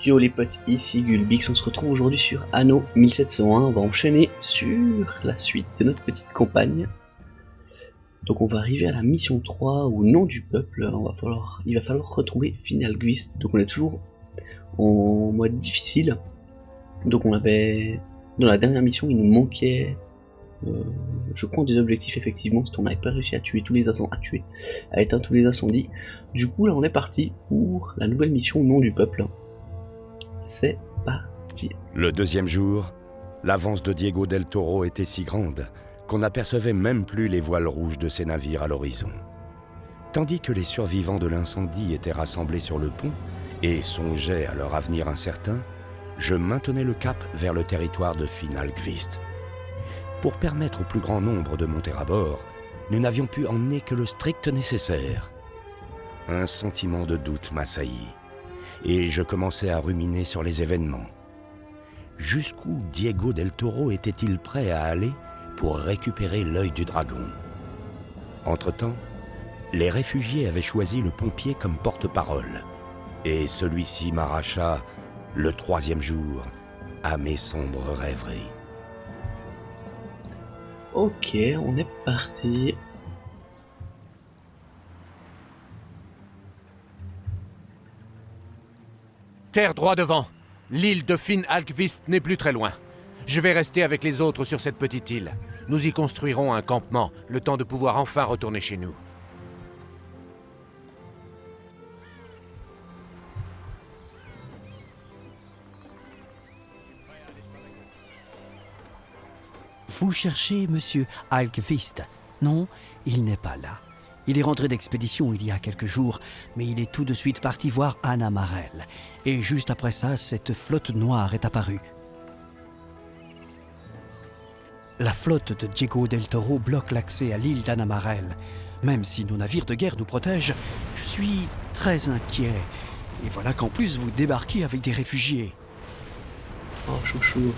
Yo les potes, ici Gulbix, on se retrouve aujourd'hui sur Anno 1701, on va enchaîner sur la suite de notre petite campagne. Donc on va arriver à la mission 3, au nom du peuple, il va falloir retrouver Finalgvist. Donc on est toujours en mode difficile, donc on avait, dans la dernière mission il nous manquait, je crois des objectifs effectivement, parce qu'on n'avait pas réussi à tuer tous les incendies, à éteindre tous les incendies. Du coup là on est parti pour la nouvelle mission au nom du peuple. C'est parti. Le deuxième jour, l'avance de Diego del Toro était si grande qu'on n'apercevait même plus les voiles rouges de ses navires à l'horizon. Tandis que les survivants de l'incendie étaient rassemblés sur le pont et songeaient à leur avenir incertain, je maintenais le cap vers le territoire de Finalgvist. Pour permettre au plus grand nombre de monter à bord, nous n'avions pu emmener que le strict nécessaire. Un sentiment de doute m'assaillit, et je commençais à ruminer sur les événements. Jusqu'où Diego del Toro était-il prêt à aller pour récupérer l'œil du dragon? Entre-temps, les réfugiés avaient choisi le pompier comme porte-parole, et celui-ci m'arracha, le troisième jour, à mes sombres rêveries. Ok, on est parti. Terre droit devant. L'île de Finalgvist n'est plus très loin. Je vais rester avec les autres sur cette petite île. Nous y construirons un campement, le temps de pouvoir enfin retourner chez nous. Vous cherchez Monsieur Algvist? Non, il n'est pas là. Il est rentré d'expédition il y a quelques jours, mais il est tout de suite parti voir Anna Marel. Et juste après ça, cette flotte noire est apparue. La flotte de Diego del Toro bloque l'accès à l'île d'Anna Marel. Même si nos navires de guerre nous protègent, je suis très inquiet. Et voilà qu'en plus vous débarquez avec des réfugiés. Oh chouchou.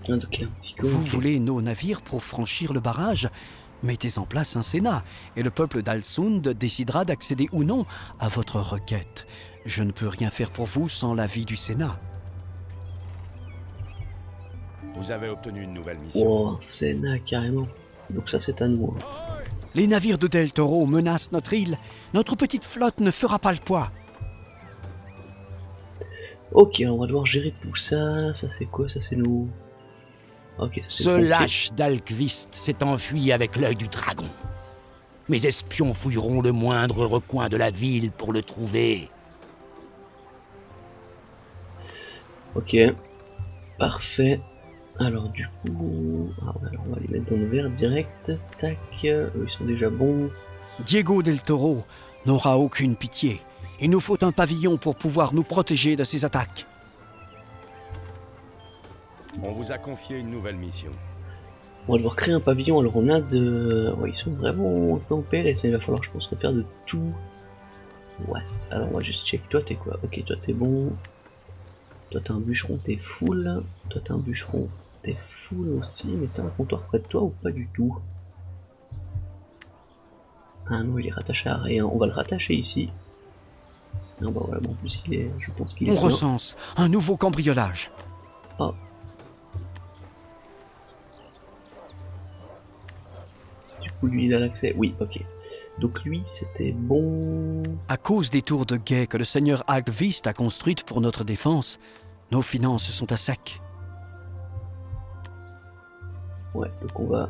Donc, il y a un petit Vous coffre. voulez nos navires pour franchir le barrage? Mettez en place un Sénat, et le peuple d'Alsund décidera d'accéder ou non à votre requête. Je ne peux rien faire pour vous sans l'avis du Sénat. Vous avez obtenu une nouvelle mission. Oh, un Sénat carrément. Donc ça c'est à nous. Hein. Les navires de Del Toro menacent notre île. Notre petite flotte ne fera pas le poids. Ok, on va devoir gérer tout ça. Ça c'est quoi? Ça c'est nous. Ok, ça c'est Ce le pompier. lâche d'Algvist s'est enfui avec l'œil du dragon. Mes espions fouilleront le moindre recoin de la ville pour le trouver. Ok, parfait. Alors du coup, alors, on va les mettre dans le verre direct. Tac, eux, ils sont déjà bons. Diego Del Toro n'aura aucune pitié. Il nous faut un pavillon pour pouvoir nous protéger de ses attaques. On vous a confié une nouvelle mission. On va devoir créer un pavillon. Alors on a de... Ouais, ils sont vraiment un peu en PLS. Il va falloir, je pense, refaire de tout. Ouais, alors on va juste check. Toi t'es quoi? Ok, toi t'es bon. Toi t'es un bûcheron, t'es full. Toi t'es un bûcheron, t'es full aussi. Mais t'as un comptoir près de toi ou pas du tout? Ah non, il est rattaché à rien. On va le rattacher ici. Non, bah voilà, bon, en plus il est... je pense qu'il est On bien. recense un nouveau cambriolage. Oh. Du coup lui il a l'accès. Oui, ok. Donc lui c'était bon. À cause des tours de guet que le seigneur Algvist a construites pour notre défense, nos finances sont à sec. Ouais, donc on va...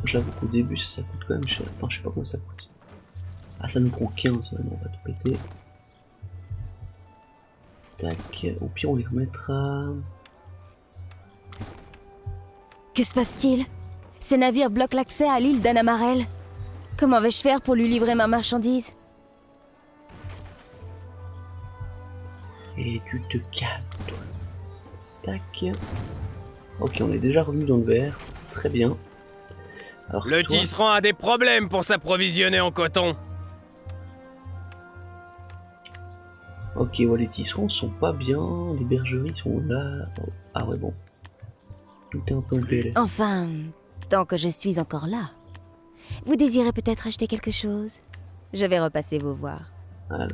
J'avoue qu'au début ça coûte quand même cher. Enfin je sais pas combien ça coûte. Ah ça nous prend 15, ouais, non, on va tout péter. Tac, au pire on les remettra... Que se passe-t-il? Ces navires bloquent l'accès à l'île d'Anna Marel. Comment vais-je faire pour lui livrer ma marchandise? Et tu te calmes toi. Tac. Ok, on est déjà revenu dans le verre, c'est très bien. Alors, Le toi... tisserand a des problèmes pour s'approvisionner en coton. Ok, ouais, les tisserands sont pas bien, les bergeries sont là... Ah ouais, bon. Tout est un peu en PLS. Enfin, tant que je suis encore là. Vous désirez peut-être acheter quelque chose? Je vais repasser vous voir. Alors,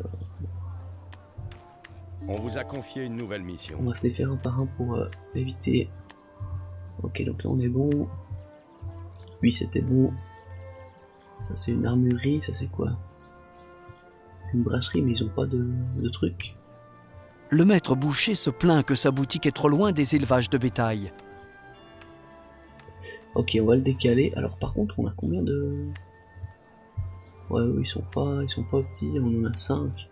On vous a confié une nouvelle mission. on va se les faire un par un pour éviter. Ok, donc là on est bon. Oui, c'était bon. Ça c'est une armurerie, ça c'est quoi? Une brasserie, mais ils ont pas de trucs. Le maître boucher se plaint que sa boutique est trop loin des élevages de bétail. Ok, on va le décaler. Alors par contre, on a combien de... Ouais, ils sont pas petits, on en a 5.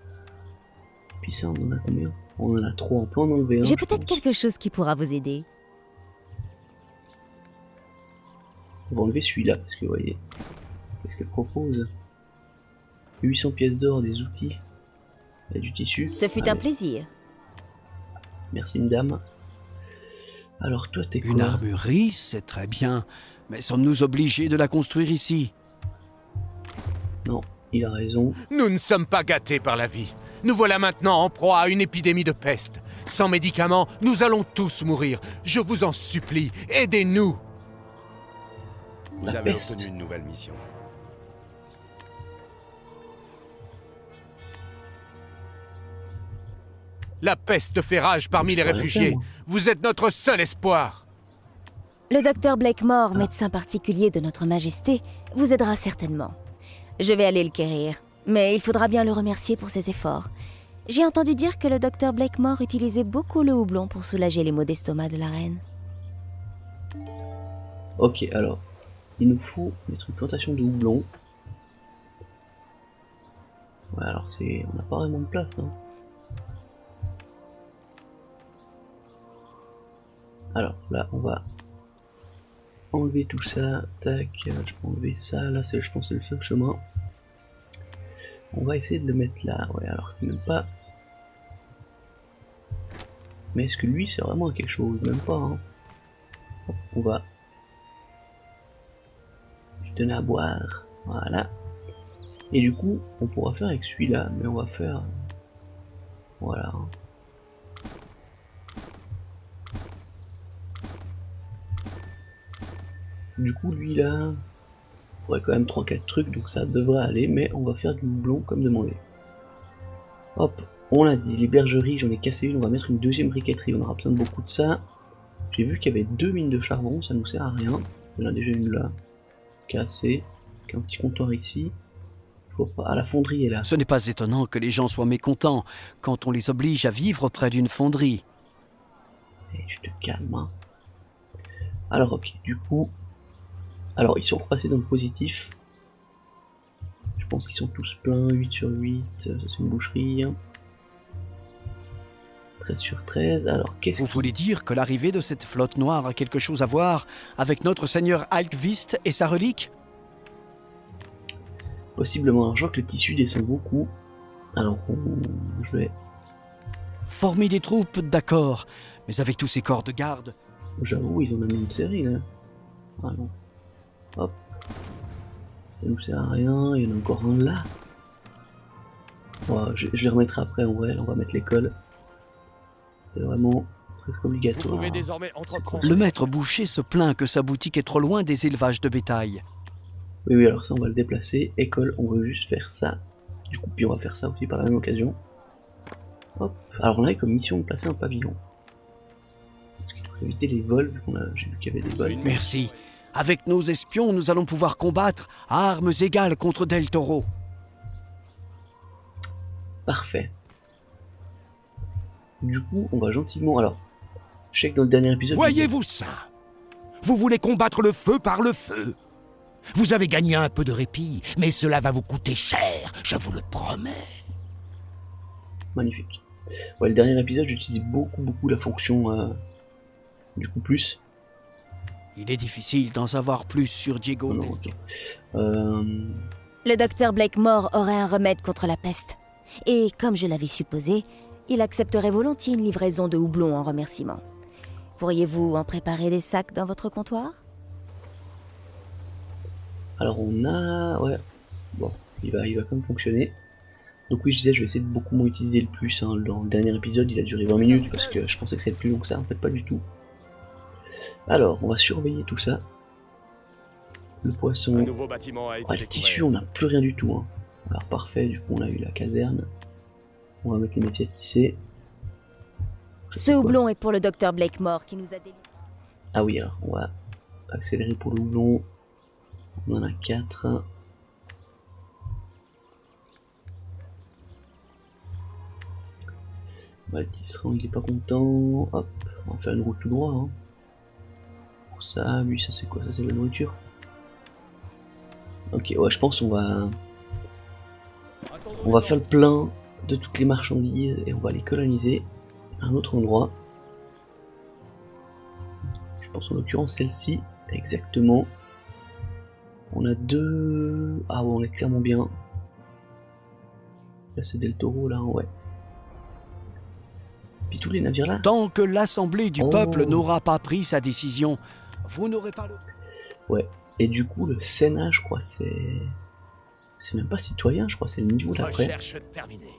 Puis ça, on en a combien? On en a 3, on peut en enlever un. J'ai je peut-être pense. quelque chose qui pourra vous aider. On va enlever celui-là, parce que vous voyez, qu'est-ce qu'elle propose? 800 pièces d'or, des outils, il y a du tissu. Ce fut un plaisir. Merci madame. Alors toi t'es quoi? Une armurerie, c'est très bien, mais sommes-nous obligés de la construire ici? Non, il a raison. Nous ne sommes pas gâtés par la vie. Nous voilà maintenant en proie à une épidémie de peste. Sans médicaments, nous allons tous mourir. Je vous en supplie, aidez-nous. Vous La avez peste. obtenu une nouvelle mission. La peste fait rage parmi les Je peux rien réfugiés. faire, moi. Vous êtes notre seul espoir. Le docteur Blakemore, médecin particulier de notre Majesté, vous aidera certainement. Je vais aller le quérir, mais il faudra bien le remercier pour ses efforts. J'ai entendu dire que le docteur Blakemore utilisait beaucoup le houblon pour soulager les maux d'estomac de la reine. Ok, alors, il nous faut mettre une plantation de houblon. Ouais, alors c'est... on n'a pas vraiment de place, hein. Alors là, on va enlever tout ça. Tac, je peux enlever ça. Là, c'est, je pense, c'est le seul chemin. On va essayer de le mettre là. Ouais, alors c'est même pas. Mais est-ce que lui, c'est vraiment quelque chose? Même pas, hein. Hop, on va lui donner à boire. Voilà. Et du coup, on pourra faire avec celui-là, mais on va faire. Voilà. Du coup, lui là, il faudrait quand même 3-4 trucs, donc ça devrait aller, mais on va faire du houblon comme demandé. Hop, on l'a dit, les bergeries, j'en ai cassé une, on va mettre une deuxième briqueterie, on aura besoin de beaucoup de ça. J'ai vu qu'il y avait 2 mines de charbon, ça nous sert à rien. Il y en a déjà une là, cassée, avec un petit comptoir ici. Je vois pas, ah, la fonderie est là. Ce n'est pas étonnant que les gens soient mécontents quand on les oblige à vivre près d'une fonderie. Et je te calme, hein. Alors ok, du coup... Alors ils sont repassés dans le positif. Je pense qu'ils sont tous pleins, 8 sur 8, ça c'est une boucherie. 13 sur 13, alors qu'est-ce Vous qui... voulez dire que l'arrivée de cette flotte noire a quelque chose à voir avec notre seigneur Alkvist et sa relique? Possiblement, alors je vois que le tissu descend beaucoup. Alors je vais... Former des troupes, d'accord, mais avec tous ces corps de garde, J'avoue, ils ont même une série là. Ah non. Hop. Ça nous sert à rien, il y en a encore un là. Ouais, je les remettrai après en vrai, là, on va mettre l'école. C'est vraiment presque Vous obligatoire. pouvez désormais entreprendre. le maître boucher se plaint que sa boutique est trop loin des élevages de bétail. Oui, oui, alors ça on va le déplacer. École, on veut juste faire ça. Du coup, puis on va faire ça aussi par la même occasion. Hop. Alors on avait comme mission de placer un pavillon. Parce qu'il faut éviter les vols, vu qu'on a... j'ai vu qu'il y avait des vols. Merci. Avec nos espions, nous allons pouvoir combattre à armes égales contre Del Toro. Parfait. Du coup, on va gentiment... Alors, je sais que dans le dernier épisode... Voyez-vous ça? Vous voulez combattre le feu par le feu? Vous avez gagné un peu de répit, mais cela va vous coûter cher, je vous le promets. Magnifique. Ouais, le dernier épisode, j'utilise beaucoup la fonction... du coup, plus. Il est difficile d'en savoir plus sur Diego. Non, ok. Le docteur Blakemore aurait un remède contre la peste. Et comme je l'avais supposé, il accepterait volontiers une livraison de houblon en remerciement. Pourriez-vous en préparer des sacs dans votre comptoir? Alors on a... Ouais. Bon, il va quand même fonctionner. Donc oui, je disais, je vais essayer de beaucoup moins utiliser le plus. Hein. Dans le dernier épisode, il a duré 20 minutes parce que je pensais que c'était plus long que ça. En fait, pas du tout. Alors, on va surveiller tout ça. le poisson. Un nouveau bâtiment a été Le tissu, découvert. on n'a plus rien du tout. Hein. Alors parfait, du coup on a eu la caserne. On va mettre les métiers à tisser. Ça, Ce c'est quoi? houblon est pour le docteur Blakemore qui nous a délivré. Ah oui, alors on va accélérer pour le houblon. On en a 4. Le tisserand il est pas content. Hop, on va faire une route tout droit. Hein. Pour ça, lui ça c'est quoi? Ça c'est la nourriture. Ok, ouais, je pense on va faire le plein de toutes les marchandises et on va les coloniser à un autre endroit. Je pense en l'occurrence celle-ci, exactement. On a 2... Ah ouais, on est clairement bien. Là c'est Del Toro, là, ouais. Puis tous les navires là. Tant que l'Assemblée du Oh. peuple n'aura pas pris sa décision, vous n'aurez pas le... Ouais. Et du coup, le Sénat, je crois, c'est... C'est même pas citoyen, je crois, c'est le niveau d'après. Recherche terminée.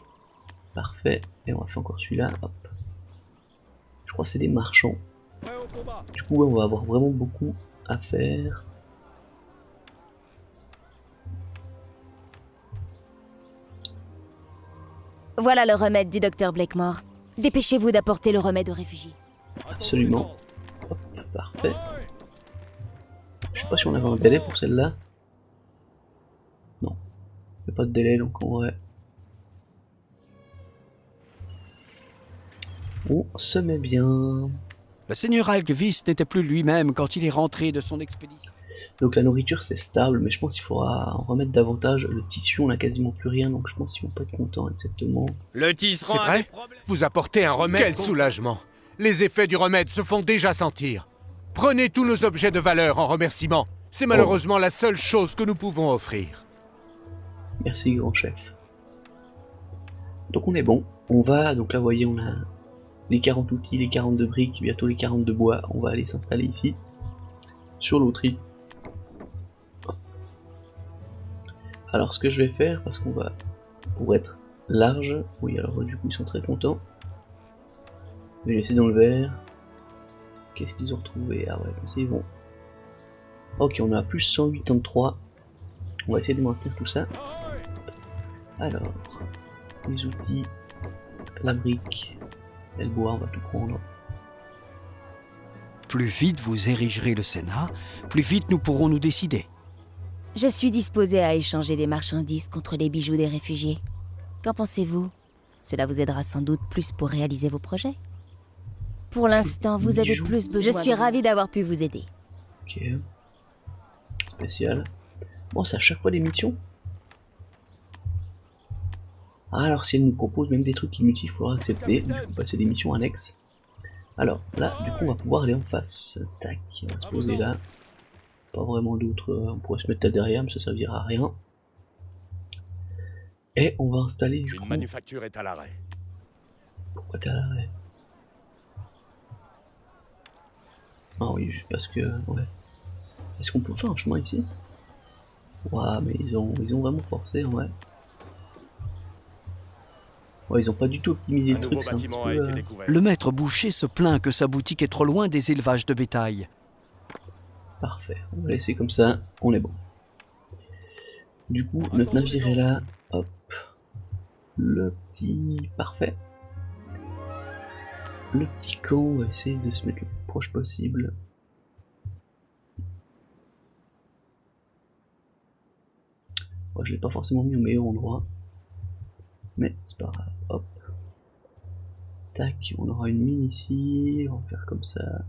Parfait. Et on va faire encore celui-là, hop. Je crois que c'est des marchands. Du coup, ouais, on va avoir vraiment beaucoup à faire. Voilà le remède du docteur Blakemore. Dépêchez-vous d'apporter le remède aux réfugiés. Absolument. Hop, parfait. Je sais pas si on avait un délai pour celle-là. Non. Il n'y a pas de délai, donc en vrai. On se met bien. Le seigneur Alkvist n'était plus lui-même quand il est rentré de son expédition. Donc la nourriture c'est stable, mais je pense qu'il faudra en remettre davantage. Le tissu on a quasiment plus rien, donc je pense qu'ils vont pas être contents exactement. Le tisserand C'est a vrai des problèmes. Vous apportez un remède. Quel soulagement! Les effets du remède se font déjà sentir. Prenez tous nos objets de valeur en remerciement. C'est malheureusement la seule chose que nous pouvons offrir. Merci grand chef. Donc on est bon. On va, donc là vous voyez on a les 40 outils, les 42 briques, bientôt les 42 bois. On va aller s'installer ici, sur l'auterie. Alors ce que je vais faire, parce qu'on va, pour être large, oui alors du coup ils sont très contents. Je vais laisser dans le verre. Qu'est-ce qu'ils ont retrouvé? Ah ouais, comme ça ils vont. Ok, on a plus 183. On va essayer de maintenir tout ça. Alors, les outils, la brique, et le bois, on va tout prendre. Plus vite vous érigerez le Sénat, plus vite nous pourrons nous décider. Je suis disposée à échanger des marchandises contre les bijoux des réfugiés. Qu'en pensez-vous? Cela vous aidera sans doute plus pour réaliser vos projets. Pour l'instant, vous avez Bijoux. plus besoin. Je suis ravie d'avoir pu vous aider. Ok. Spécial. Bon, c'est à chaque fois des missions. Ah, alors si elle nous propose même des trucs inutiles, il faudra accepter. Du coup, passer des missions annexes. Alors, là, du coup, on va pouvoir aller en face. Tac, on va se poser là. Pas vraiment d'autres. On pourrait se mettre là derrière, mais ça servira à rien. Et on va installer du Une coup. manufacture est à l'arrêt. Pourquoi t'es à l'arrêt? Ah oui, juste parce que. Ouais. Est-ce qu'on peut faire un chemin ici? Ouah, mais ils ont vraiment forcé en vrai. Ouais, ils ont pas du tout optimisé Un le nouveau truc, c'est un petit bâtiment a peu. été découvert. Le maître boucher se plaint que sa boutique est trop loin des élevages de bétail. Parfait, on va laisser comme ça, on est bon. Du coup, notre navire est là, hop. Le petit. Parfait. Le petit camp, on va essayer de se mettre le plus proche possible. Bon, je l'ai pas forcément mis au meilleur endroit. Mais c'est pas grave, hop. Tac, on aura une mine ici, on va faire comme ça.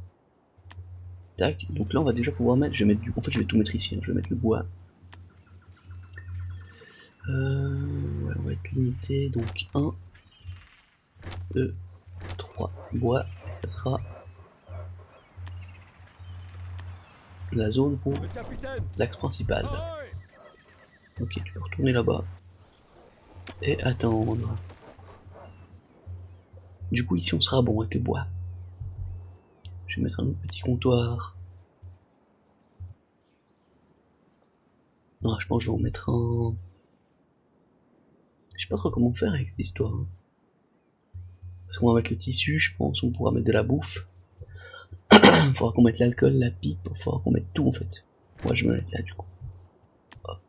Tac, donc là on va déjà pouvoir mettre, je vais mettre du... En fait je vais tout mettre ici, hein. Je vais mettre le bois. Ouais, on va être limité, donc 1, 2, 3 bois, et ça sera la zone pour l'axe principal. Ok, tu peux retourner là-bas. Et attendre. Du coup ici on sera bon avec le bois. Je vais mettre un autre petit comptoir. Non, je pense que je vais en mettre un... Je sais pas trop comment faire avec cette histoire. Hein. Parce qu'on va mettre le tissu, je pense, on pourra mettre de la bouffe. Il faudra qu'on mette l'alcool, la pipe, il faudra qu'on mette tout en fait. Moi je vais me mettre là du coup. Hop.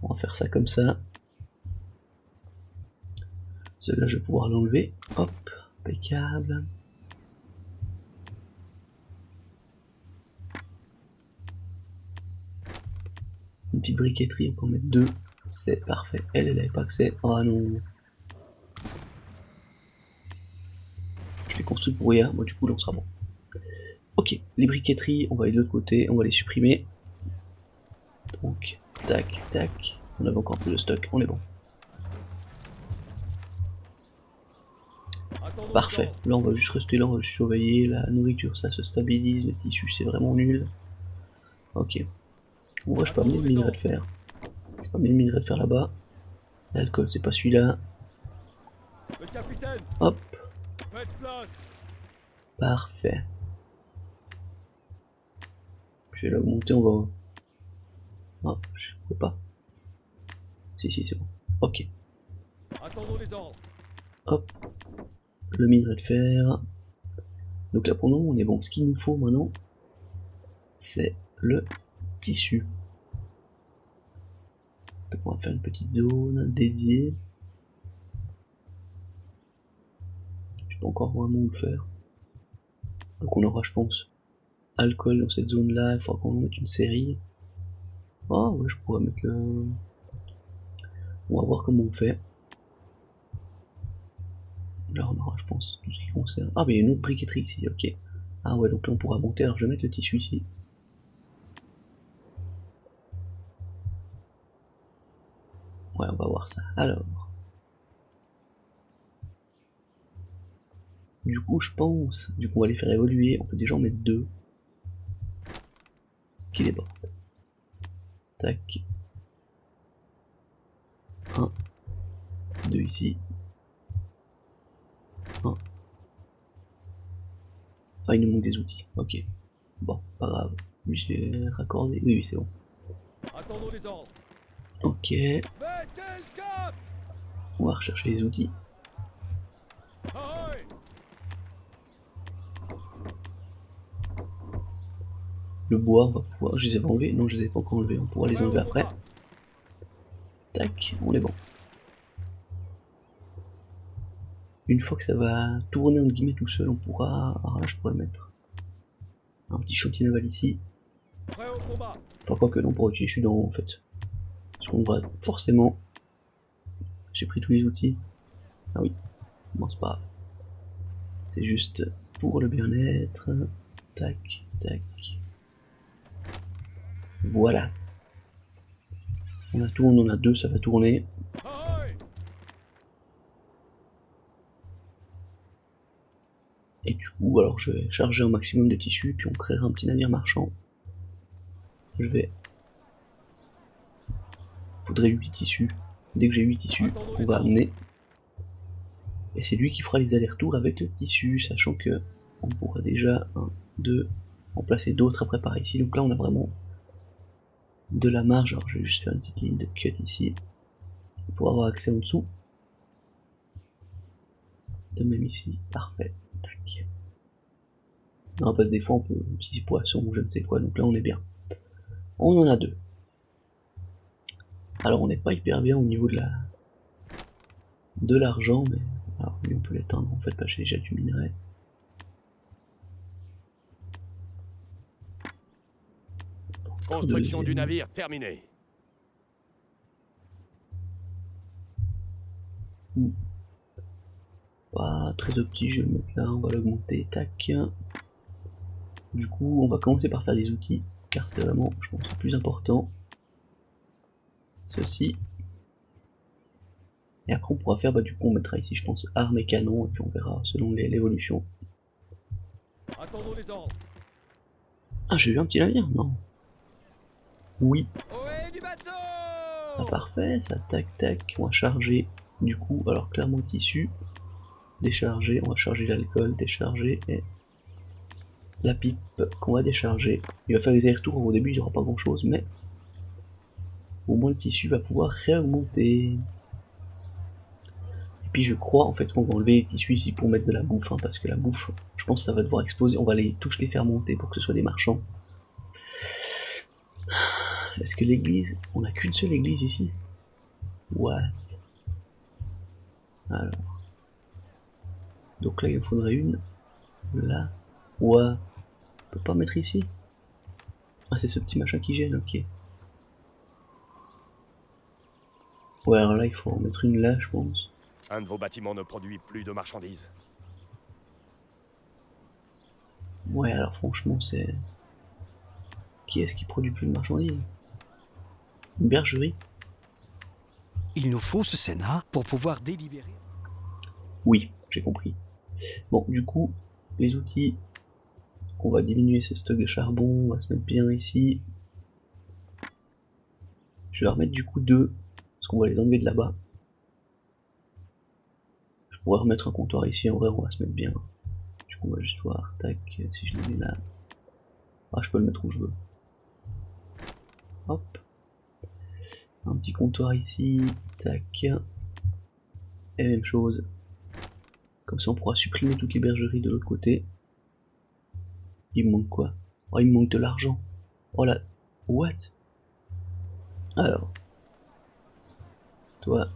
On va faire ça comme ça. Celui-là je vais pouvoir l'enlever. Hop, impeccable. Une petite briqueterie, on peut en mettre 2. C'est parfait. Elle n'avait pas accès. Oh non. Je l'ai construit pour rien, moi du coup là on sera bon. Ok, les briqueteries, on va aller de l'autre côté, on va les supprimer. Donc, tac, tac. On avait encore un peu de stock, on est bon. Parfait, là on va juste rester là, on va juste surveiller, la nourriture ça se stabilise, le tissu c'est vraiment nul. Ok. En vrai je peux amener le minerai de fer. Je peux amener le minerai de fer là-bas. L'alcool c'est pas celui-là. Hop. Parfait. Je vais l'augmenter, on va... Ah, je peux pas. Si, c'est bon. Ok. Hop. Le minerai de fer. Donc là pour nous on est bon. Ce qu'il nous faut maintenant, c'est le tissu. Donc on va faire une petite zone dédiée. Je peux encore vraiment le faire. Donc on aura je pense alcool dans cette zone là, il faudra qu'on mette une série. Ah ouais je pourrais mettre le... On va voir comment on fait. Là on aura je pense tout ce qui concerne... Ah mais il y a une autre briqueterie ici, ok. Ah ouais donc là on pourra monter, alors je vais mettre le tissu ici. Ouais on va voir ça. Alors... Du coup je pense, du coup on va les faire évoluer, on peut déjà en mettre 2. Qui les porte. Tac. 1. 2 ici. 1. Ah il nous manque des outils, ok. Bon, pas grave. Lui je vais raccorder. Oui, oui c'est bon. Ok. On va rechercher les outils. Le bois, on va pouvoir... Je les avais enlevés? Non, je les ai pas encore enlevés. On pourra les enlever après. Tac, on est bon. Une fois que ça va tourner entre guillemets tout seul, on pourra... Alors là, je pourrais mettre un petit chantier naval ici. Enfin, quoi que non, pour utiliser, je suis dans haut en fait. Parce qu'on va forcément... J'ai pris tous les outils. Ah oui, bon, c'est pas grave. C'est juste pour le bien-être. Tac, tac. Voilà. On a tout, on en a 2, ça va tourner. Et du coup, alors je vais charger un maximum de tissu, puis on créera un petit navire marchand. Je vais... Faudrait 8 tissus. Dès que j'ai 8 tissus, on va amener. Et c'est lui qui fera les allers-retours avec le tissu, sachant que on pourra déjà 1, 2, en placer d'autres après par ici. Donc là on a vraiment de la marge. Alors je vais juste faire une petite ligne de cut ici pour avoir accès en dessous. De même ici, parfait. Tac. Non, parce que des fois on peut, si c'est poisson ou je ne sais quoi, donc là on est bien. On en a 2. Alors on n'est pas hyper bien au niveau de l'argent, mais alors oui on peut l'éteindre en fait, parce que j'ai déjà du minerai. Construction du navire terminée. Pas très opti, je vais le mettre là, on va l'augmenter, tac. Du coup on va commencer par faire des outils, car c'est vraiment, je pense, le plus important. Ceci. Et après on pourra faire, bah du coup on mettra ici je pense armes et canons, et puis on verra selon l'évolution. Attendons les ordres. Ah j'ai vu un petit navire, non? Oui. Ohé du bateau! Ah parfait, ça tac tac, on va charger du coup, alors clairement tissu, décharger, on va charger l'alcool, décharger, et la pipe qu'on va décharger. Il va faire les allers-retours, au début il n'y aura pas grand chose, mais au moins le tissu va pouvoir réaugmenter. Et puis je crois en fait qu'on va enlever les tissus ici pour mettre de la bouffe, hein, parce que la bouffe, je pense que ça va devoir exploser, on va tous les faire monter pour que ce soit des marchands. Est-ce que l'église... On a qu'une seule église ici? What? Alors... Donc là, il en faudrait une. Là. Ouais. On peut pas mettre ici? Ah, c'est ce petit machin qui gêne, ok. Ouais, alors là, il faut en mettre une là, je pense. Un de vos bâtiments ne produit plus de marchandises. Ouais, alors franchement, c'est... Qui est-ce qui produit plus de marchandises? Une bergerie? Il nous faut ce Sénat pour pouvoir délibérer. Oui, j'ai compris. Bon, du coup, les outils... On va diminuer ce stock de charbon, on va se mettre bien ici. Je vais remettre du coup deux, parce qu'on va les enlever de là-bas. Je pourrais remettre un comptoir ici, en vrai on va se mettre bien. Du coup on va juste voir, tac, si je le mets là. Ah, je peux le mettre où je veux. Hop. Un petit comptoir ici, tac. Et même chose. Comme ça on pourra supprimer toutes les bergeries de l'autre côté. Il me manque quoi? Oh, il me manque de l'argent. Oh là, what? Alors, toi,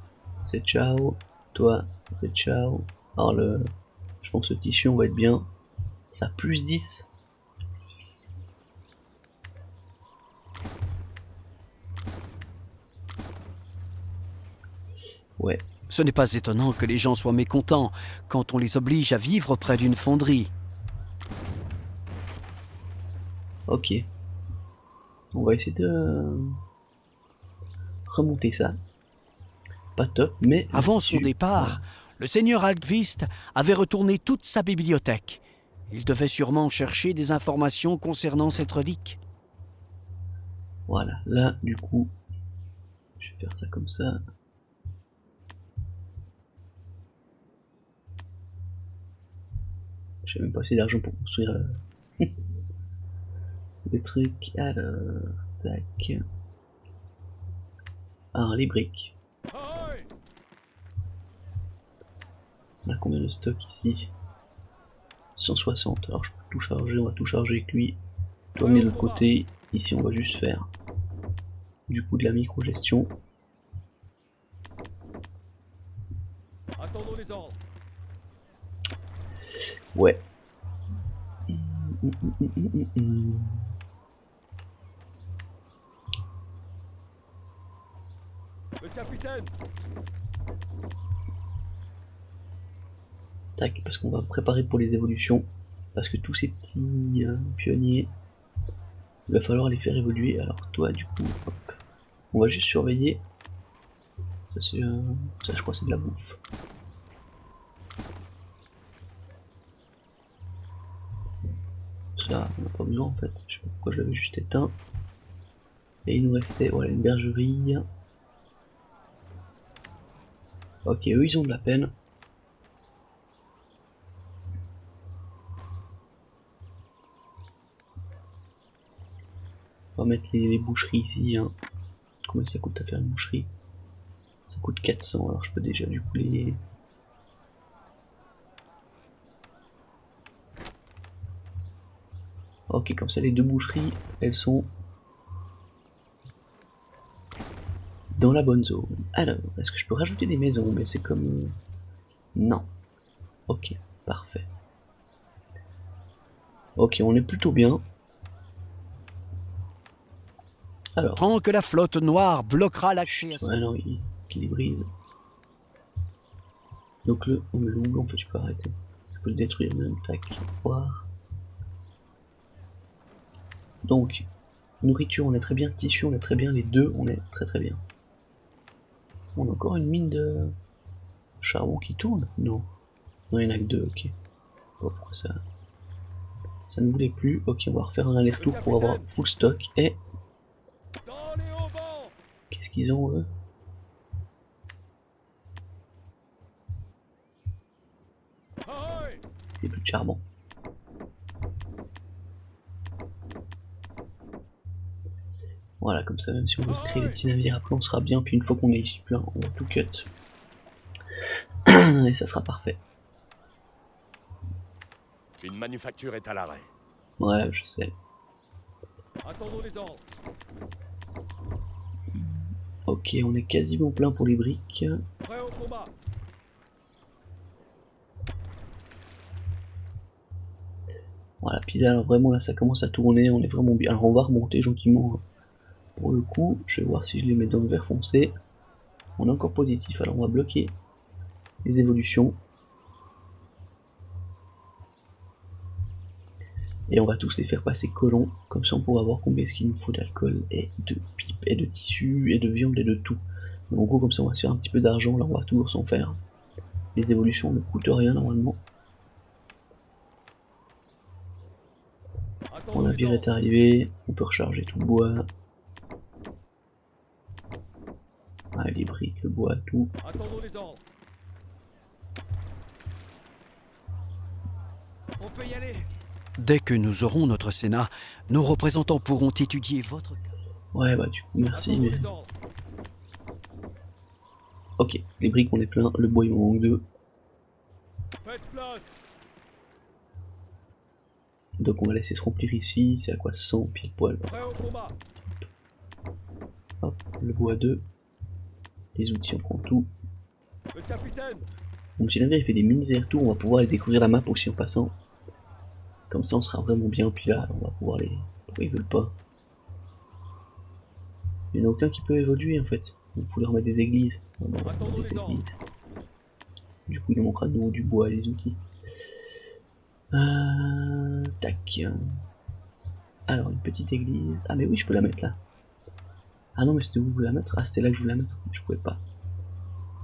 c'est ciao. Toi, c'est ciao. Alors je pense que le tissu on va être bien. Ça plus 10. Ouais, Ce n'est pas étonnant que les gens soient mécontents quand on les oblige à vivre près d'une fonderie. ok. On va essayer de remonter ça. Pas top, mais... Avant son départ, le seigneur Alkvist avait retourné toute sa bibliothèque. Il devait sûrement chercher des informations concernant cette relique. Voilà, là, du coup, je vais faire ça comme ça. J'ai même pas assez d'argent pour construire des trucs. Alors, tac. Alors, les briques. Ahoy! On a combien de stock ici? 160. Alors, je peux tout charger, on va tout charger avec lui. Toi, de l'autre côté. Ici, on va juste faire du coup de la micro-gestion. Attendons les ordres. Ouais. Le capitaine! Tac, parce qu'on va préparer pour les évolutions. Parce que tous ces petits pionniers, il va falloir les faire évoluer. Alors toi, du coup, hop, on va juste surveiller. Ça, je crois que c'est de la bouffe. Ça, on n'a pas besoin en fait. Je sais pas pourquoi je l'avais juste éteint. Et il nous restait, voilà, une bergerie. Ok, eux ils ont de la peine. On va mettre les boucheries ici. Hein. Combien ça coûte à faire une boucherie? Ça coûte 400, alors je peux déjà du coup les... Ok, comme ça les deux boucheries, elles sont dans la bonne zone. Alors, est-ce que je peux rajouter des maisons? Mais c'est comme... Non. Ok, parfait. Ok, on est plutôt bien. Alors... Tant que la flotte noire bloquera l'accès à... Ouais, non, il brise. Donc on met le houblon, en fait, je peux arrêter. Je peux le détruire même, tac, voir. Donc, nourriture, on est très bien. Tissu, on est très bien. Les deux, on est très très bien. On a encore une mine de charbon qui tourne? Non. Non, il y en a que deux, ok. Bon, pourquoi ça ne voulait plus. Ok, on va refaire un aller-retour pour avoir full stock. Et... Dans les hauts vents! Qu'est-ce qu'ils ont, eux? Ahoy! C'est plus de charbon. Voilà, comme ça, même si on veut se créer des petits navires, après on sera bien. Puis une fois qu'on est ici, on va tout cut. Et ça sera parfait. Une manufacture est à l'arrêt. Ouais, je sais. Attendons les ordres. Ok, on est quasiment plein pour les briques. Prêt au combat. Voilà, puis là, alors vraiment, là, ça commence à tourner, on est vraiment bien. Alors, on va remonter gentiment. Pour le coup, je vais voir si je les mets dans le vert foncé. On est encore positif, alors on va bloquer les évolutions. Et on va tous les faire passer colons, comme ça on pourra voir combien est-ce qu'il nous faut d'alcool, et de pipes, et de tissus, et de viande, et de tout. Donc en gros, comme ça on va se faire un petit peu d'argent, là on va toujours s'en faire. Les évolutions ne coûtent rien normalement. Mon Attendons les navire est ordres. arrivé, on peut recharger tout le bois. Ah, les briques, le bois, tout. Attendons les ordres. On peut y aller. Dès que nous aurons notre Sénat, nos représentants pourront étudier votre cas. Ouais, bah du coup, merci, Attendons mais... les ordres. Ok, les briques on est plein, le bois il m'en manque 2. Faites place. Donc on va laisser se remplir ici, c'est à quoi 100 pile poil. Prêt au combat. Hop, le bois 2. Les outils on prend tout. Le capitaine. Donc si navire il fait des mini-retours, on va pouvoir aller découvrir la map aussi en passant. Comme ça on sera vraiment bien, puis là on va pouvoir les... Pourquoi ils veulent pas? Il n'y en a aucun qui peut évoluer en fait. On peut leur mettre des églises. Ah bon, on va Attendons mettre des les ordres. églises. Du coup il nous manquera de nouveau du bois et des outils. Tac. Alors une petite église. Ah mais oui je peux la mettre là. Ah non mais c'était où je voulais la mettre? Ah c'était là que je voulais la mettre. Je pouvais pas.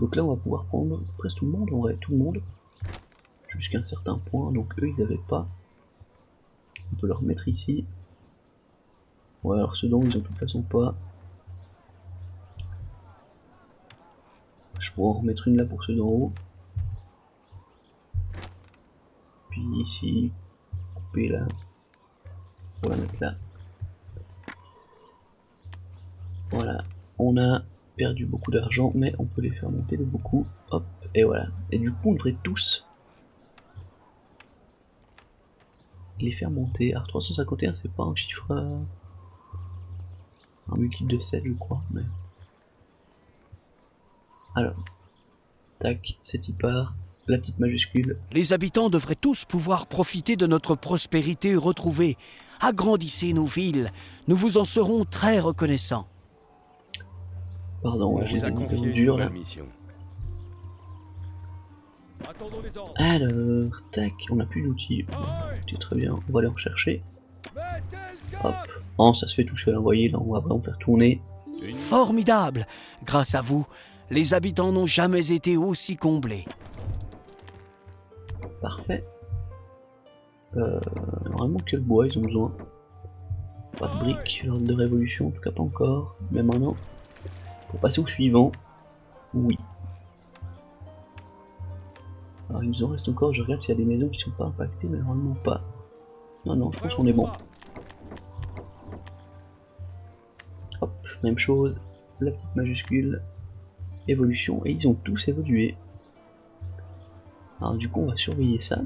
Donc là on va pouvoir prendre presque tout le monde, en vrai tout le monde. Jusqu'à un certain point. Donc eux ils avaient pas. On peut leur mettre ici. Ouais alors ceux d'en haut ils ont de toute façon pas. Je pourrais en remettre une là pour ceux d'en haut. Puis ici, couper là. Pour la mettre là. Voilà. On a perdu beaucoup d'argent, mais on peut les faire monter de beaucoup. Hop, et voilà. Et du coup on devrait tous les faire monter. Alors 351 c'est pas un chiffre... un multiple de 7 je crois. Mais... Alors. Tac, c'est y part. La petite majuscule. Les habitants devraient tous pouvoir profiter de notre prospérité retrouvée. Agrandissez nos villes, nous vous en serons très reconnaissants. Pardon, On j'ai vous a des confié une dur là. nouvelle mission. Attendons les ordres. Alors, tac, on n'a plus d'outils. Ahoy. C'est très bien, on va aller en chercher. Mettez le Hop. cap. Oh, ça se fait tout seul, vous voyez, là on va vraiment faire tourner. Formidable! Grâce à vous, les habitants n'ont jamais été aussi comblés. Parfait. Normalement que le bois, ils ont besoin. Pas de briques, l'ordre de révolution, en tout cas pas encore. Mais maintenant, pour passer au suivant, oui. Alors il nous en reste encore, je regarde s'il y a des maisons qui sont pas impactées, mais normalement pas. Non, non, je pense qu'on est bon. Hop, même chose, la petite majuscule, évolution, et ils ont tous évolué. Alors du coup on va surveiller ça.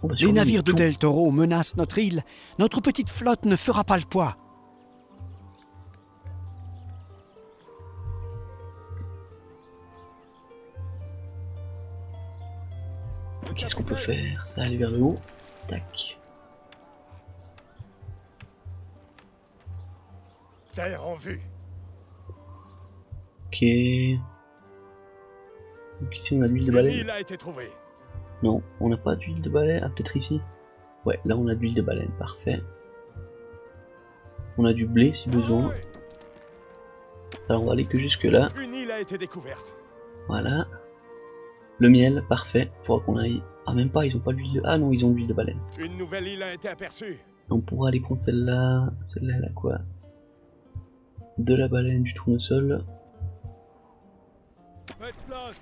On va Les surveiller navires de tout. Del Toro menacent notre île. Notre petite flotte ne fera pas le poids. Qu'est-ce qu'on peut faire? Ça aller vers le haut. Tac. Terre en vue. Ok. Donc ici on a l'huile de Une baleine. île a été trouvée. Non, on n'a pas d'huile de baleine. Ah peut-être ici. Ouais, là on a de l'huile de baleine, parfait. On a du blé si besoin. Ahoy. Alors on va aller que jusque là. Une île a été découverte. Voilà. Le miel, parfait. Faudra qu'on aille. Ah même pas, ils ont pas d'huile de... Ah non, ils ont de l'huile de baleine. Une nouvelle île a été aperçue. On pourra aller prendre celle-là. Celle-là, elle a quoi? De la baleine, du tournesol. Faites place.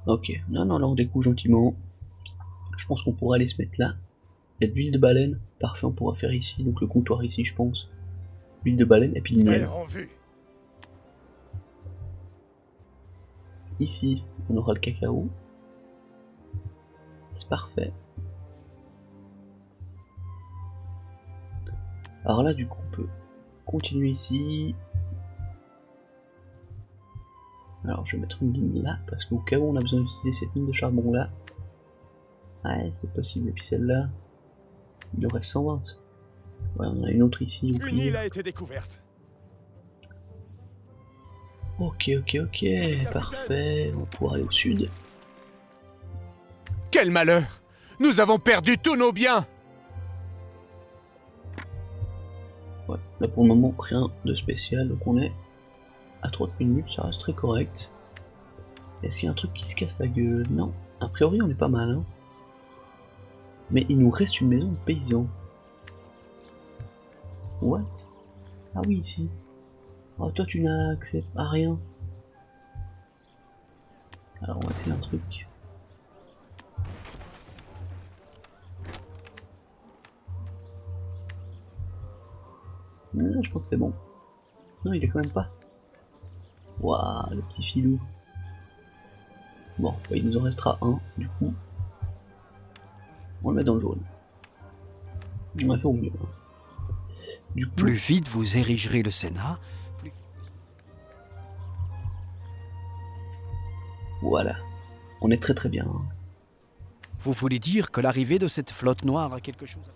Ok, non, non, là on découvre gentiment. Je pense qu'on pourra aller se mettre là. Il y a de l'huile de baleine. Parfait, on pourra faire ici. Donc le comptoir ici, je pense. L'huile de baleine et puis le miel. Terre en vue. Ici, on aura le cacao. C'est parfait. Alors là, du coup, on peut continuer ici. Alors, je vais mettre une ligne là, parce qu'au cas où on a besoin d'utiliser cette mine de charbon là. Ouais, c'est possible. Et puis celle-là, il en reste 120. Ouais, on a une autre ici. Au Une île pire. a été découverte. Ok, parfait. On va pouvoir aller au sud. Quel malheur! Nous avons perdu tous nos biens! Ouais, là pour le moment, rien de spécial. Donc on est à 30 minutes, ça reste très correct. Est-ce qu'il y a un truc qui se casse la gueule? Non. A priori, on est pas mal. Hein. Mais il nous reste une maison de paysans. What? Ah oui, ici. Oh, toi, tu n'as accès à rien. Alors, on va essayer un truc. Non, je pense que c'est bon. Non, il est quand même pas. Waouh, le petit filou. Bon, bah, il nous en restera un, du coup. On le met dans le jaune. On a fait au mieux. Hein. Du coup, Plus vite vous érigerez le Sénat, voilà. On est très bien. Hein. vous voulez dire que l'arrivée de cette flotte noire a quelque chose à...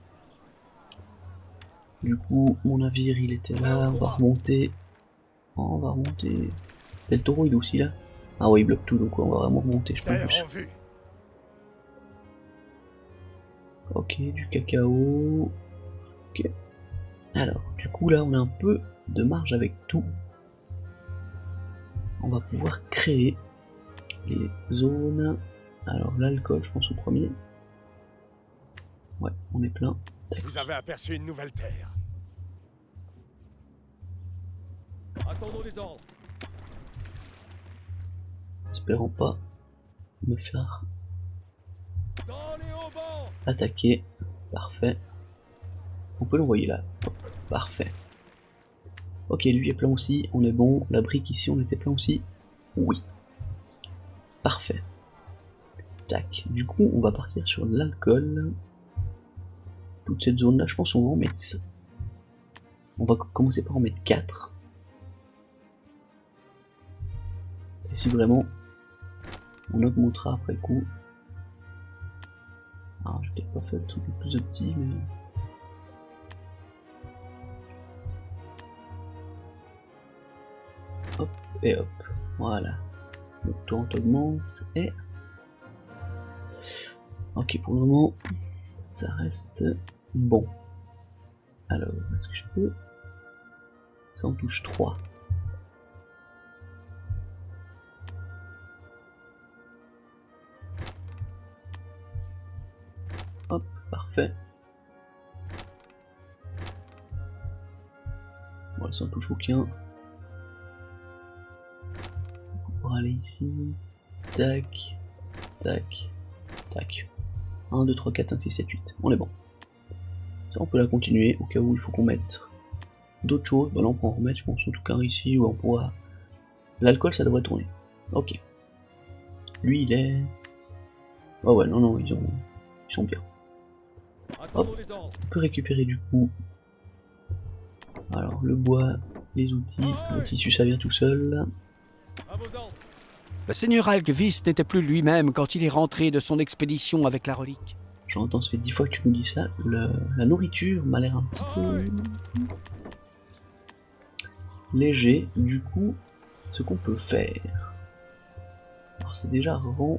Du coup, mon navire, il était là. On va remonter. Oh, on va remonter. Et le taureau, il est aussi là. Ah ouais, il bloque tout, donc on va vraiment remonter, je Terre pense. en vue. Ok, du cacao. Ok. Alors, du coup, là, on a un peu de marge avec tout. On va pouvoir créer les zones. Alors, l'alcool, je pense, au premier. Ouais, on est plein. Tac. Vous avez aperçu une nouvelle terre. Attendons les ordres. Espérons pas me faire Dans les haubans. attaquer. Parfait. On peut l'envoyer là. Hop, parfait. Ok, lui est plein aussi. On est bon. La brique ici, on était plein aussi. Oui. Parfait. Tac. Du coup, on va partir sur l'alcool. Toute cette zone là, je pense qu'on va en mettre ça. On va commencer par en mettre 4. Et si vraiment on augmentera après le coup. Alors j'ai peut-être pas fait le truc le plus opti, mais. Hop et hop. Voilà. Le tour augmente et. Ok, pour le moment, ça reste bon. Alors, est-ce que je peux? Ça en touche 3. Hop, parfait. Bon, ça en touche aucun. On va aller ici. Tac, tac, tac. 1, 2, 3, 4, 5, 6, 7, 8. On est bon. Ça, on peut la continuer au cas où il faut qu'on mette d'autres choses. Bah là, on peut en remettre, je pense, en tout cas ici, où on pourra. L'alcool, ça devrait tourner. Ok. Lui, il est. Oh ouais, non, ils sont bien. Hop, on peut récupérer du coup. Alors, le bois, les outils, le tissu, ça vient tout seul. À vos ordres. Le seigneur Alkvist n'était plus lui-même quand il est rentré de son expédition avec la relique. J'entends, ça fait 10 fois que tu nous dis ça. La nourriture m'a l'air un petit peu léger. Du coup, ce qu'on peut faire. Alors, c'est déjà revend.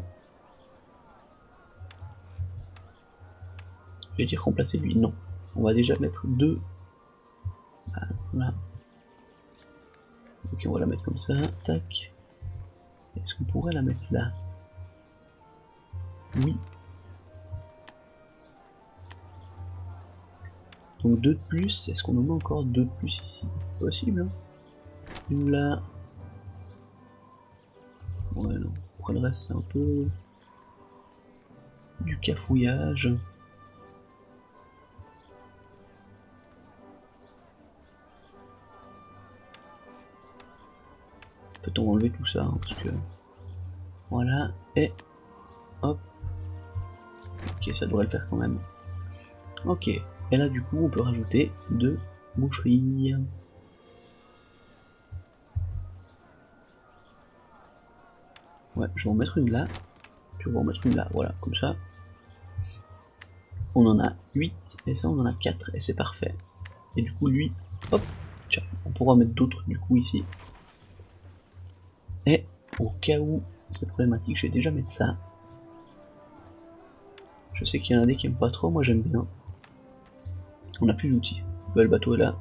Je vais dire remplacer lui. Non. On va déjà mettre 2. Voilà. Ok, on va la mettre comme ça. Tac. Est-ce qu'on pourrait la mettre là? Oui. Donc 2 de plus, est-ce qu'on en a encore 2 de plus ici? Possible, hein? Une là. Ouais, non. Après le reste, c'est un peu du cafouillage. Peut-on enlever tout ça, hein, parce que... Voilà, et... Hop. Ok, ça devrait le faire quand même. Ok, et là du coup on peut rajouter 2 boucherie. Ouais, je vais en mettre une là. Puis on va en mettre une là, voilà, comme ça. On en a 8, et ça on en a 4, et c'est parfait. Et du coup lui, hop, tiens, on pourra en mettre d'autres du coup ici. Et au cas où c'est problématique, je vais déjà mettre ça. Je sais qu'il y en a des qui aiment pas trop, moi j'aime bien. On a plus d'outils. Bah, le bateau est là.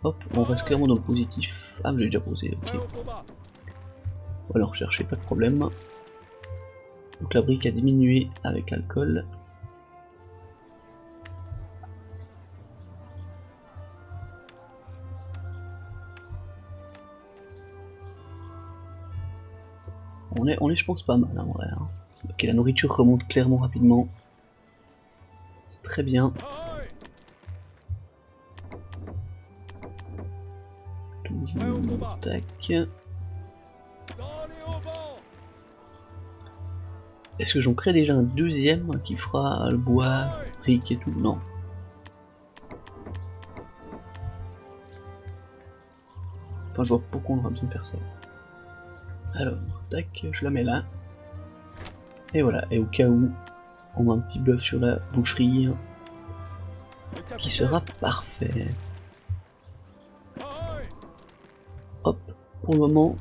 Hop, on reste clairement dans le positif. Ah, mais j'ai déjà posé, ok. Prêt au combat. On va le rechercher, pas de problème. Donc la brique a diminué avec l'alcool. On est je pense pas mal en vrai. Hein. Ok, la nourriture remonte clairement rapidement. C'est très bien. Ahoy. Toujours. Tac. Dans les haubans. Est-ce que j'en crée déjà un deuxième qui fera le bois, briques et tout? Non. Enfin, je vois pas pourquoi on aura besoin de faire ça. Alors, tac, je la mets là. Et voilà, et au cas où, on met un petit bluff sur la boucherie, Le ce qui capitaine. sera parfait. Ahoy. Hop, pour le moment,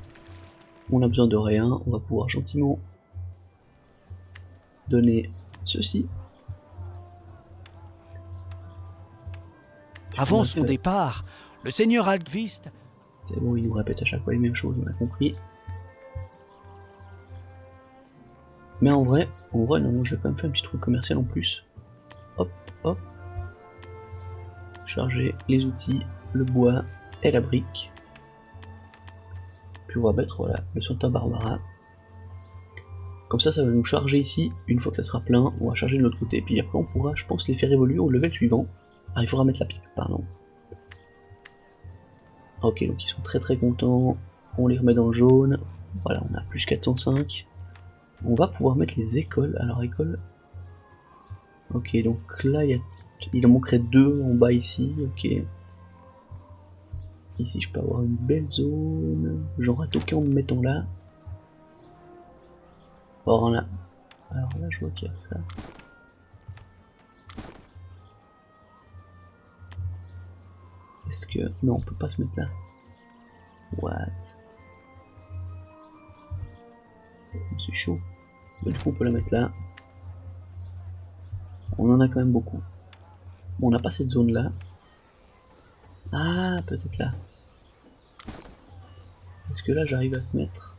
on a besoin de rien, on va pouvoir gentiment donner ceci. Avant Ouais, son ouais. départ, le seigneur Alkvist C'est bon, il nous répète à chaque fois les mêmes choses, on a compris. Mais en vrai, non, je vais quand même faire un petit truc commercial en plus. Hop, hop. Charger les outils, le bois et la brique. Puis on va mettre, voilà, le Santa Barbara. Comme ça va nous charger ici. Une fois que ça sera plein, on va charger de l'autre côté. Puis après, on pourra, je pense, les faire évoluer au level suivant. Ah, il faudra mettre la pipe, pardon. Ok, donc ils sont très très contents. On les remet dans le jaune. Voilà, on a plus 405. On va pouvoir mettre les écoles. Alors, école. Ok, donc là, il en manquerait 2 en bas ici. Ok. Ici, je peux avoir une belle zone. J'en rate aucun en me mettant là. Alors là, je vois qu'il y a ça. Est-ce que... Non, on peut pas se mettre là. What? C'est chaud. Mais du coup, on peut la mettre là. On en a quand même beaucoup. Bon, on n'a pas cette zone là. Ah, peut-être là. Est-ce que là, j'arrive à se mettre?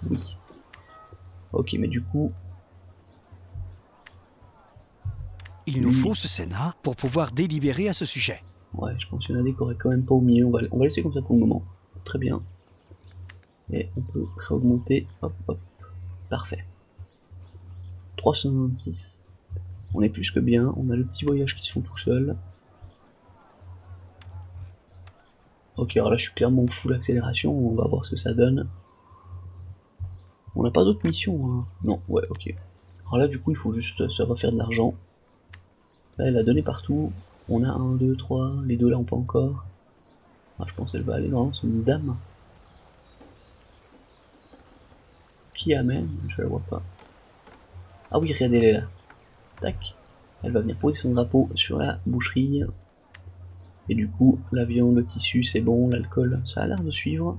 Oui. Ok, mais du coup... Il nous Oui. faut ce Sénat pour pouvoir délibérer à ce sujet. Ouais, je pense qu'il y en a des qui auraient quand même pas au milieu. On va laisser comme ça pour le moment. C'est très bien. Et on peut réaugmenter. Hop, hop. Parfait. 326. On est plus que bien. On a le petit voyage qui se font tout seul. Ok, alors là, je suis clairement en full accélération. On va voir ce que ça donne. On n'a pas d'autres missions, hein. Non, ouais, ok. Alors là, du coup, il faut juste se refaire de l'argent. Là, elle a donné partout. On a 1, 2, 3. Les deux là, on pas encore. Ah, je pense qu'elle va aller. Normalement, c'est une dame. Qui amène? Je la vois pas. Ah oui, regardez, elle est là. Tac. Elle va venir poser son drapeau sur la boucherie. Et du coup, la viande, le tissu, c'est bon. L'alcool, ça a l'air de suivre.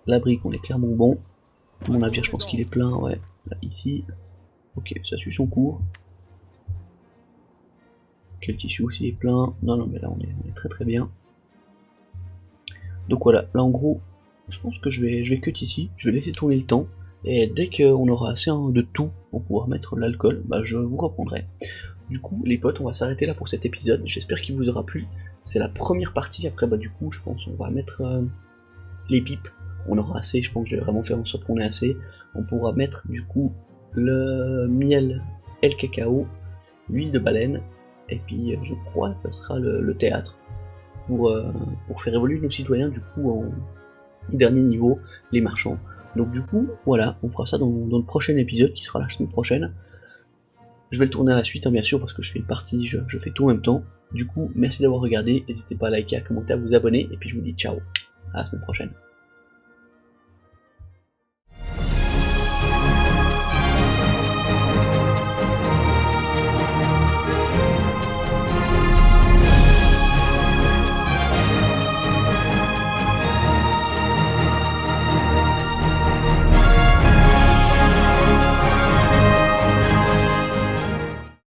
La brique, on est clairement bon. Mon navire, je pense qu'il est plein, ouais. Là, ici. Ok, ça suit son cours. Ok, le tissu aussi est plein. Non, non, mais là, on est très très bien. Donc voilà, là en gros, je pense que je vais cut ici. Je vais laisser tourner le temps. Et dès qu'on aura assez de tout pour pouvoir mettre l'alcool, bah je vous reprendrai. Du coup, les potes, on va s'arrêter là pour cet épisode. J'espère qu'il vous aura plu. C'est la première partie. Après, bah du coup, je pense on va mettre les pipes. On aura assez, je pense que je vais vraiment faire en sorte qu'on ait assez. On pourra mettre du coup le miel et le cacao, l'huile de baleine, et puis je crois que ça sera le théâtre pour faire évoluer nos citoyens du coup en dernier niveau, les marchands. Donc du coup, voilà, on fera ça dans le prochain épisode qui sera la semaine prochaine. Je vais le tourner à la suite, hein, bien sûr, parce que je fais une partie, je fais tout en même temps. Du coup, merci d'avoir regardé, n'hésitez pas à liker, à commenter, à vous abonner, et puis je vous dis ciao, à la semaine prochaine.